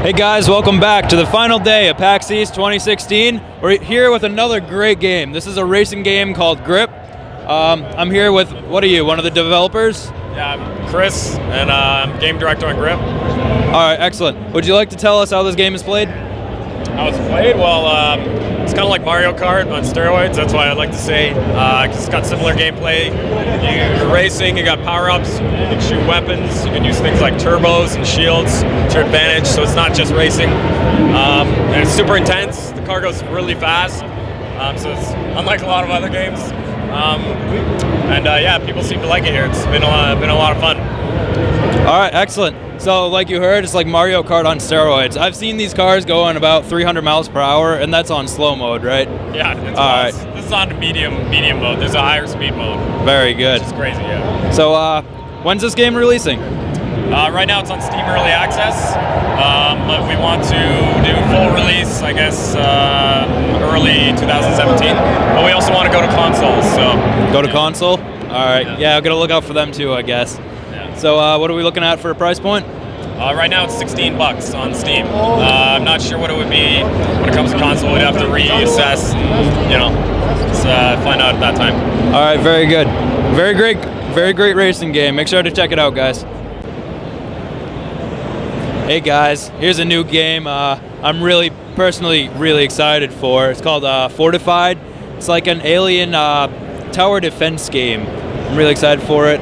Hey guys, welcome back to the final day of Pax East 2016. We're here with another great game. This is a racing game called Grip. I'm here with, what are you, one of the developers? Yeah, I'm Chris, and I'm game director on Grip. Alright, excellent. Would you like to tell us how this game is played? How it's played? Well, it's kind of like Mario Kart on steroids. That's why I'd like to say. It's got similar gameplay. You're racing, you got power-ups, you can shoot weapons, you can use things like turbos and shields to your advantage, so it's not just racing. And it's super intense. The car goes really fast, so it's unlike a lot of other games. Yeah, people seem to like it here. It's been a lot of fun. Alright, excellent. So, like you heard, it's like Mario Kart on steroids. I've seen these cars going about 300 miles per hour, and that's on slow mode, right? Yeah, this is on medium mode. There's a higher speed mode. Very good. Which is crazy, yeah. So, when's this game releasing? Right now it's on Steam Early Access, but we want to do full release, I guess, early 2017. But we also want to go to consoles, so... Go to console? Alright, yeah, I'm going to look out for them too, I guess. So what are we looking at for a price point? Right now it's $16 on Steam. I'm not sure what it would be when it comes to console. We'd have to reassess and, find out at that time. All right, very good. Very great racing game. Make sure to check it out, guys. Hey guys, here's a new game I'm personally really excited for. It's called Fortified. It's like an alien tower defense game. I'm really excited for it.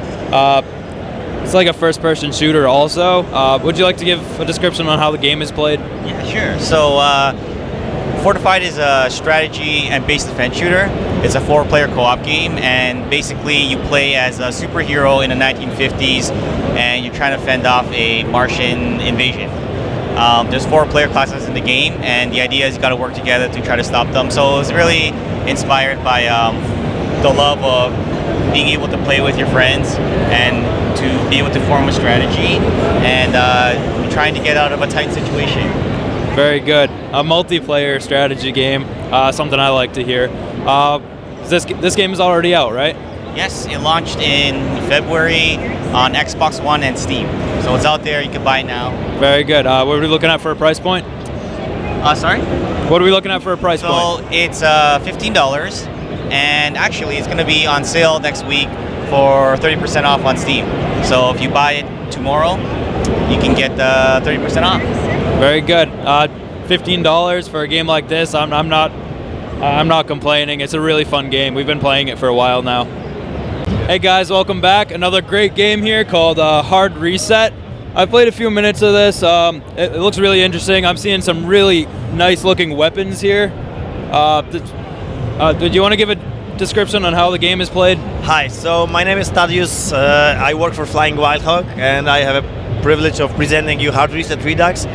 It's like a first-person shooter also. Would you like to give a description on how the game is played? Yeah, sure. So, Fortified is a strategy and base defense shooter. It's a 4-player co-op game, and basically you play as a superhero in the 1950s, and you're trying to fend off a Martian invasion. There's 4 player classes in the game, and the idea is you got to work together to try to stop them. So it was really inspired by the love of being able to play with your friends and to be able to form a strategy and trying to get out of a tight situation. Very good. A multiplayer strategy game, something I like to hear. This game is already out, right? Yes, it launched in February on Xbox One and Steam. So it's out there, you can buy it now. Very good. What are we looking at for a price point? Sorry? What are we looking at for a price point? So it's $15, and actually it's going to be on sale next week for 30% off on Steam. So if you buy it tomorrow, you can get 30% off. Very good. $15 for a game like this, I'm not complaining. It's a really fun game. We've been playing it for a while now. Hey guys, welcome back. Another great game here called Hard Reset. I played a few minutes of this. It looks really interesting. I'm seeing some really nice looking weapons here. Do you want to give a description on how the game is played? Hi, so my name is Tadius. I work for Flying Wildhog, and I have a privilege of presenting you Hard Reset Redux.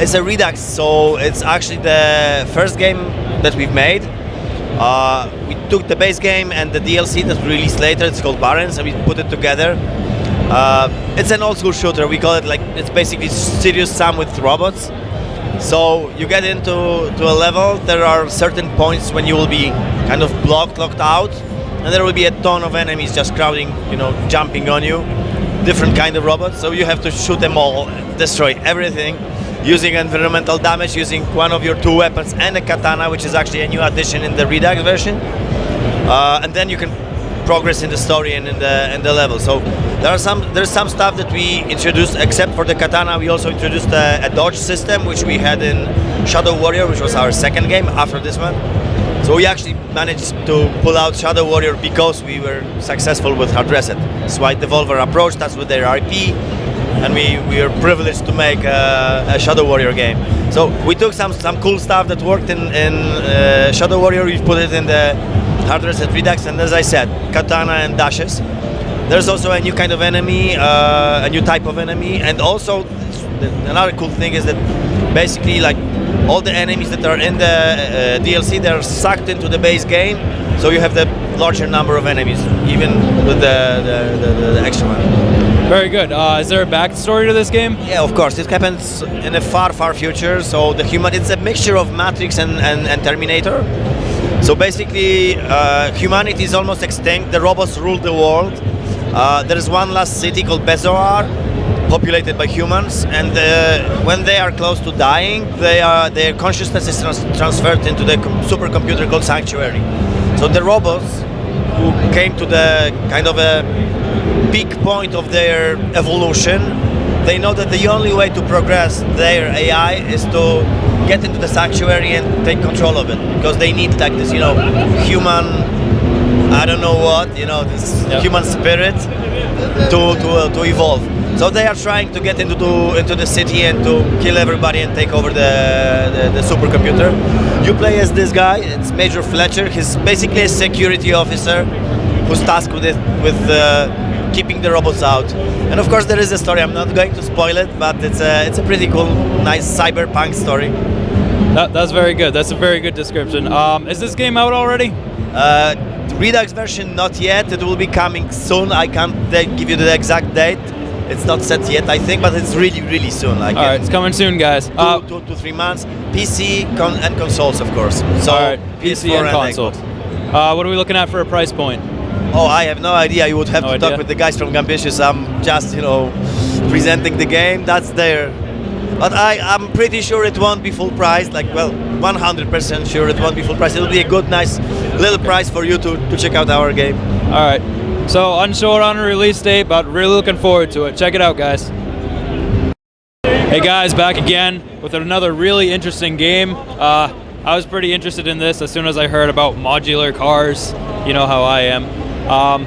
It's a Redux, so it's actually the first game that we've made. We took the base game and the DLC that we released later, it's called Barons, and we put it together. It's an old school shooter. We call it it's basically Serious Sam with robots. So you get into a level, there are certain points when you will be kind of locked out, and there will be a ton of enemies just crowding, jumping on you, different kind of robots. So you have to shoot them all, destroy everything, using environmental damage, using one of your 2 weapons and a katana, which is actually a new addition in the Redux version. And then you can progress in the story and in the level. So there's some stuff that we introduced. Except for the katana, we also introduced a dodge system, which we had in Shadow Warrior, which was our second game after this one. So we actually managed to pull out Shadow Warrior because we were successful with Hard Reset. That's why Devolver approached us with their IP, and we are privileged to make a Shadow Warrior game. So we took some cool stuff that worked in Shadow Warrior, we put it in the Hard Reset Redux, and as I said, katana and dashes. There's also a new kind of enemy, a new type of enemy, and also another cool thing is that basically all the enemies that are in the DLC, they're sucked into the base game, so you have the larger number of enemies, even with the extra one. Very good. Is there a backstory to this game? Yeah, of course. It happens in a far future, so it's a mixture of Matrix and Terminator. So basically, humanity is almost extinct. The robots rule the world. There is one last city called Bezoar, populated by humans, and when they are close to dying, their consciousness is transferred into the supercomputer called Sanctuary. So the robots who came to the kind of a peak point of their evolution, they know that the only way to progress their AI is to get into the sanctuary and take control of it, because they need like this, human, I don't know what, this human spirit to evolve. So they are trying to get into the city and to kill everybody and take over the supercomputer. You play as this guy. It's Major Fletcher. He's basically a security officer who's tasked with keeping the robots out. And of course, there is a story. I'm not going to spoil it, but it's a pretty cool, nice cyberpunk story. That's very good. That's a very good description. Is this game out already? Redux version not yet. It will be coming soon. I can't give you the exact date. It's not set yet, I think, but it's really, really soon. Like, all right, it's coming soon, guys. 2 to 3 months. PC and consoles, of course. So all right, PC and console. What are we looking at for a price point? Oh, I have no idea. You would have No to idea? talk with the guys from Gambitious. I'm just, presenting the game. That's there. But I'm pretty sure it won't be full price. 100% sure it won't be full price. It'll be a good, nice little price for you to check out our game. All right. So unsure on a release date, but really looking forward to it. Check it out, guys. Hey guys, back again with another really interesting game. I was pretty interested in this as soon as I heard about modular cars. You know how I am.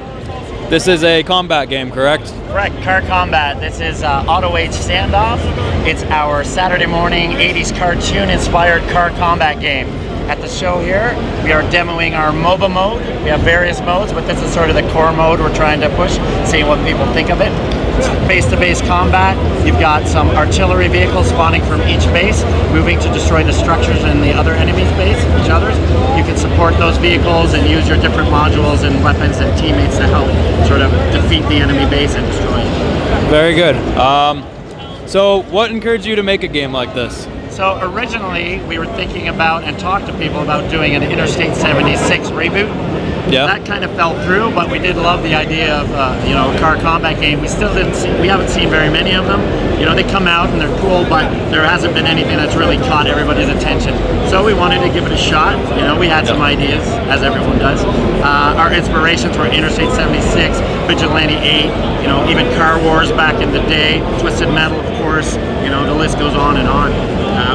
This is a combat game, correct? Correct, Car Combat. This is Auto Age Standoff. It's our Saturday morning 80s cartoon-inspired car combat game. At the show here, we are demoing our MOBA mode. We have various modes, but this is sort of the core mode we're trying to push, seeing what people think of it. Base-to-base combat. You've got some artillery vehicles spawning from each base, moving to destroy the structures in the other enemy's base, each other's. You can support those vehicles and use your different modules and weapons and teammates to help sort of defeat the enemy base and destroy it. Very good. So what encouraged you to make a game like this? So originally, we were thinking about and talked to people about doing an Interstate 76 reboot. Yeah. That kind of fell through, but we did love the idea of a car combat game. We haven't seen very many of them. They come out and they're cool, but there hasn't been anything that's really caught everybody's attention. So we wanted to give it a shot. We had some ideas, as everyone does. Our inspirations were Interstate 76, Vigilante 8, even Car Wars back in the day, Twisted Metal, of course. The list goes on and on.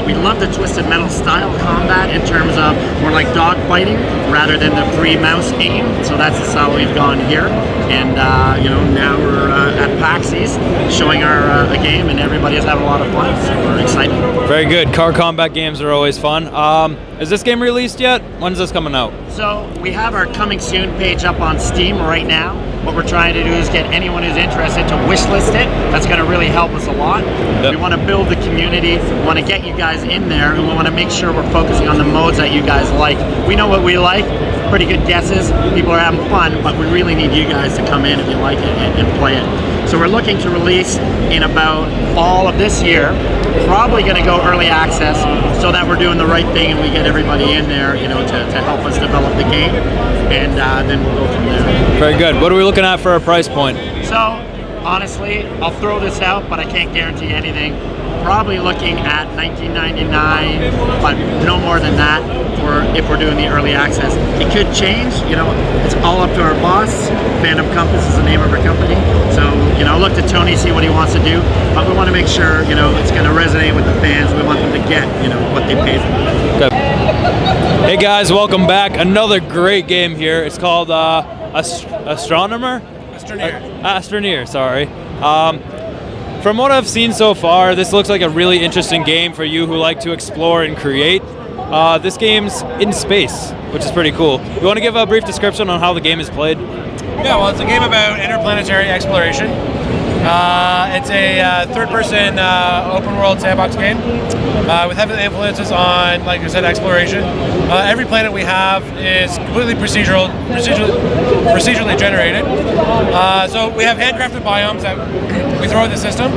We love the Twisted Metal style combat in terms of more like dog fighting rather than the free mouse aim. So that's the style we've gone here. And now we're at Pax East showing our game, and everybody is having a lot of fun. So we're excited. Very good. Car combat games are always fun. Is this game released yet? When's this coming out? So we have our coming soon page up on Steam right now. What we're trying to do is get anyone who's interested to wishlist it. That's going to really help us a lot. Yep. We want to build the community. We want to get you guys in there, and we want to make sure we're focusing on the modes that you guys like. We know what we like. Pretty good guesses. People are having fun, but we really need you guys to come in if you like it and play it. So we're looking to release in about fall of this year. Probably going to go early access so that we're doing the right thing and we get everybody in there, to help us develop the game, and then we'll go from there. Very good. What are we looking at for a price point? So, honestly, I'll throw this out, but I can't guarantee anything. Probably looking at $19.99, but no more than that if we're doing the early access. It could change, it's all up to our boss. Phantom Compass is the name of our company. So, look to Tony, see what he wants to do, but we want to make sure, it's going to resonate with the fans. We want them to get, what they paid for. Good. Hey guys, welcome back. Another great game here. It's called Astronomer? Astroneer, sorry. From what I've seen so far, this looks like a really interesting game for you who like to explore and create. This game's in space, which is pretty cool. You want to give a brief description on how the game is played? Yeah, well, it's a game about interplanetary exploration. It's a third-person open-world sandbox game with heavy influences on, like I said, exploration. Every planet we have is completely procedurally generated. So we have handcrafted biomes that we throw at the system.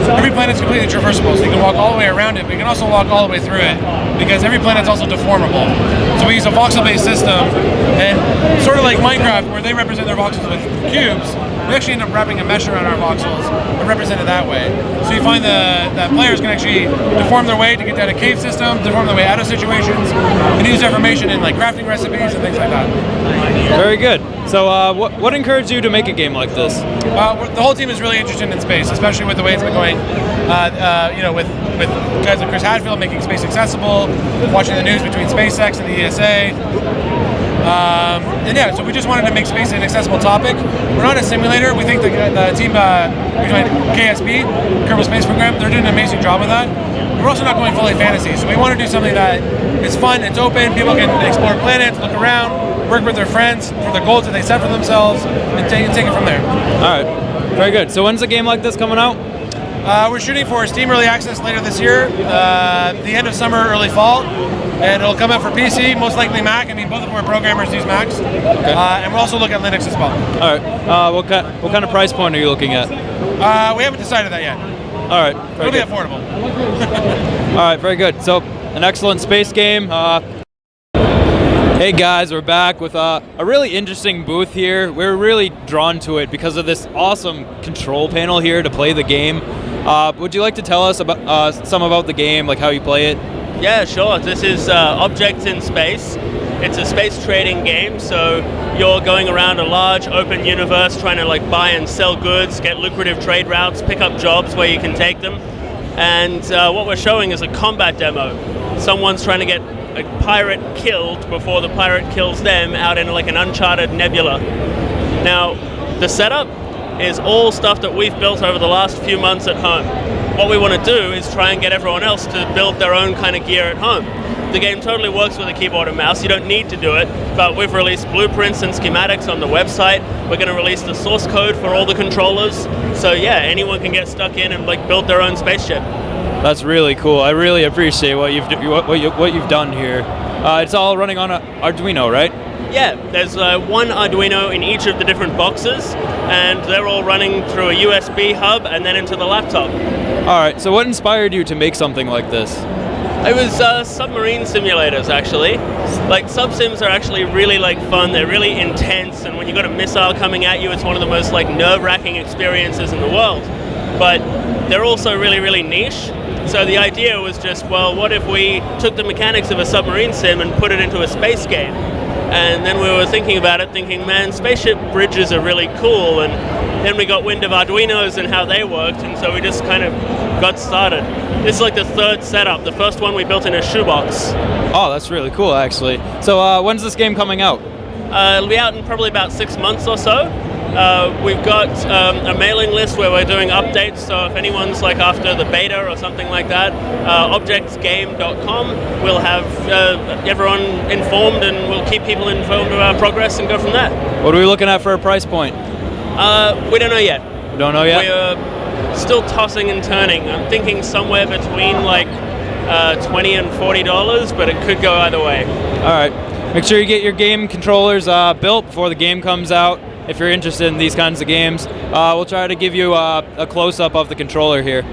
Every planet's completely traversable, so you can walk all the way around it, but you can also walk all the way through it, because every planet's also deformable. So we use a voxel-based system, and sort of like Minecraft, where they represent their voxels with cubes, we actually end up wrapping a mesh around our voxels and represent it that way. So you find the players can actually deform their way to get down a cave system, deform their way out of situations, and use deformation in like crafting recipes and things like that. Very good. So what encouraged you to make a game like this? The whole team is really interested in space, especially with the way it's been going. With guys like Chris Hadfield making space accessible, watching the news between SpaceX and the ESA. And yeah, so we just wanted to make space an accessible topic. We're not a simulator. We think the team behind KSP, Kerbal Space Program, they're doing an amazing job with that. We're also not going fully fantasy, so we want to do something that is fun, it's open, people can explore planets, look around, work with their friends for the goals that they set for themselves, and take it from there. All right, very good. So when's a game like this coming out? We're shooting for Steam Early Access later this year, the end of summer, early fall, and it'll come out for PC, most likely Mac. I mean, both of our programmers use Macs, Okay. and we'll also look at Linux as well. All right. What kind of price point are you looking at? We haven't decided that yet. All right. It'll Very be good. affordable. All right. Very good. So an excellent space game. Hey guys, we're back with a really interesting booth here. We're really drawn to it because of this awesome control panel here to play the game. Would you like to tell us about some about the game, like how you play it? Yeah, sure. This is Objects in Space. It's a space trading game, so you're going around a large open universe trying to like buy and sell goods, get lucrative trade routes, pick up jobs where you can take them. And what we're showing is a combat demo. Someone's trying to get a pirate killed before the pirate kills them out in like an uncharted nebula. Now, the setup is all stuff that we've built over the last few months at home. What we want to do is try and get everyone else to build their own kind of gear at home. The game totally works with a keyboard and mouse. You don't need to do it, but we've released blueprints and schematics on the website. We're going to release the source code for all the controllers. So yeah, anyone can get stuck in and like build their own spaceship. That's really cool. I really appreciate what you've done here. It's all running on an Arduino, right? Yeah, there's one Arduino in each of the different boxes, and they're all running through a USB hub and then into the laptop. All right. So what inspired you to make something like this? It was submarine simulators, actually. Like, sub-sims are actually really like fun. They're really intense, and when you've got a missile coming at you, it's one of the most like nerve-wracking experiences in the world. But they're also really, really niche. So the idea was just, well, what if we took the mechanics of a submarine sim and put it into a space game? And then we were thinking about it, thinking, man, spaceship bridges are really cool. And then we got wind of Arduinos and how they worked, and so we just kind of got started. This is like the third setup. The first one we built in a shoebox. Oh, that's really cool, actually. So when's this game coming out? It'll be out in probably about 6 months or so. We've got a mailing list where we're doing updates, so if anyone's like after the beta or something like that, objectsgame.com, we'll have everyone informed, and we'll keep people informed of our progress and go from there. What are we looking at for a price point? We don't know yet. We don't know yet? We're still tossing and turning. I'm thinking somewhere between like $20 and $40, but it could go either way. All right. Make sure you get your game controllers built before the game comes out. If you're interested in these kinds of games, we'll try to give you a close-up of the controller here.